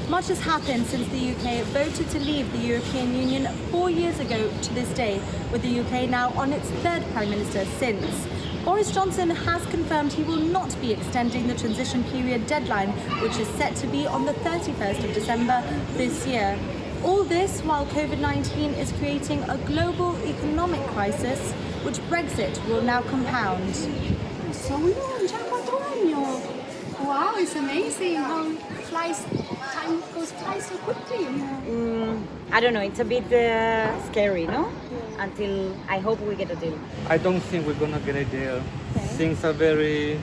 Much has happened since the UK voted to leave the European Union 4 years ago to this day, with the UK now on its third Prime Minister since. Boris Johnson has confirmed he will not be extending the transition period deadline, which is set to be on the 31st of December this year. All this while COVID-19 is creating a global economic crisis, which Brexit will now compound. Wow, it's amazing how time goes so quickly. I don't know, it's a bit scary, no? Until I hope we get a deal. I don't think we're gonna get a deal. Things are very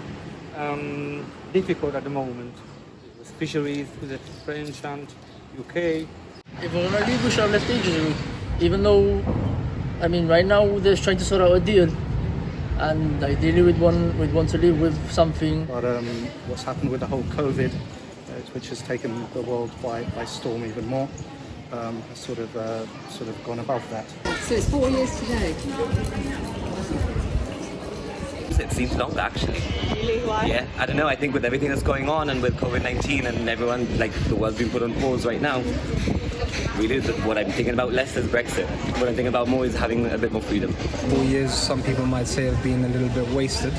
difficult at the moment. With fisheries, with the French and UK. If we're gonna leave, we should have left ages ago. Even though, I mean, right now they're trying to sort out a deal, and ideally we'd want to leave with something. But what's happened with the whole COVID, which has taken the world by storm even more, has sort of gone above that. So it's 4 years today. It seems long, actually. Really? Why? Yeah, I don't know. I think with everything that's going on and with COVID-19 and everyone, like the world's being put on pause right now, really what I'm thinking about less is Brexit. What I'm thinking about more is having a bit more freedom. 4 years, some people might say, have been a little bit wasted.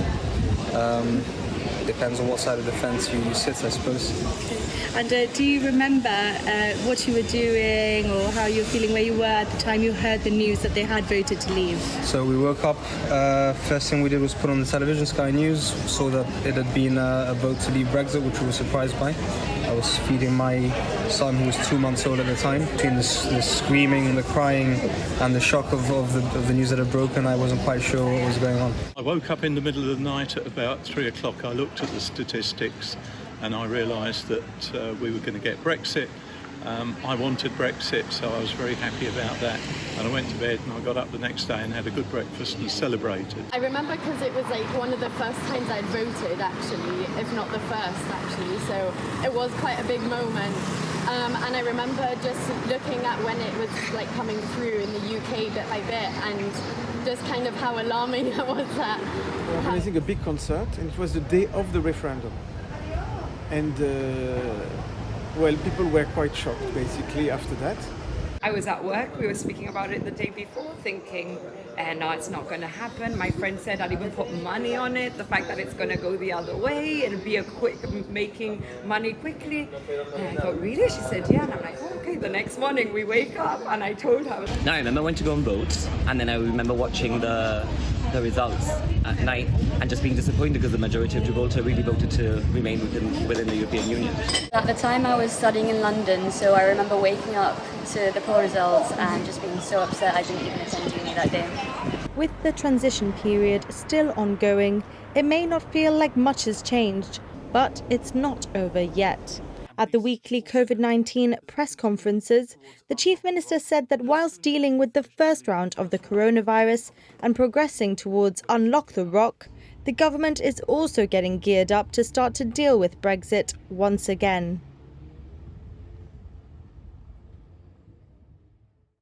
It depends on what side of the fence you sit, I suppose. And do you remember what you were doing or how you were feeling, where you were at the time you heard the news that they had voted to leave? So we woke up, first thing we did was put on the television, Sky News, saw that it had been a vote to leave Brexit, which we were surprised by. I was feeding my son, who was 2 months old at the time. Between the screaming and the crying and the shock of the news that had broken, I wasn't quite sure what was going on. I woke up in the middle of the night at about 3 o'clock. I looked at the statistics and I realised that we were going to get Brexit. I wanted Brexit, so I was very happy about that. And I went to bed and I got up the next day and had a good breakfast and celebrated. I remember because it was like one of the first times I'd voted, actually, if not the first, actually. So it was quite a big moment. And I remember just looking at when it was like coming through in the UK bit by bit, and just kind of how alarming it was that. Organizing a big concert, and it was the day of the referendum. And well, people were quite shocked basically after that. I was at work, we were speaking about it the day before, thinking, no, it's not going to happen. My friend said I'd even put money on it, the fact that it's going to go the other way, it'll be a quick, making money quickly. And I thought, really? She said, yeah. And I'm like, oh, okay, the next morning we wake up, and I told her. Now I remember when to go and vote, and then I remember watching the results at night and just being disappointed because the majority of Gibraltar really voted to remain within the European Union. At the time I was studying in London, so I remember waking up to the poll results and just being so upset I didn't even attend uni that day. With the transition period still ongoing, it may not feel like much has changed, but it's not over yet. At the weekly COVID-19 press conferences, the Chief Minister said that whilst dealing with the first round of the coronavirus and progressing towards Unlock the Rock, the government is also getting geared up to start to deal with Brexit once again.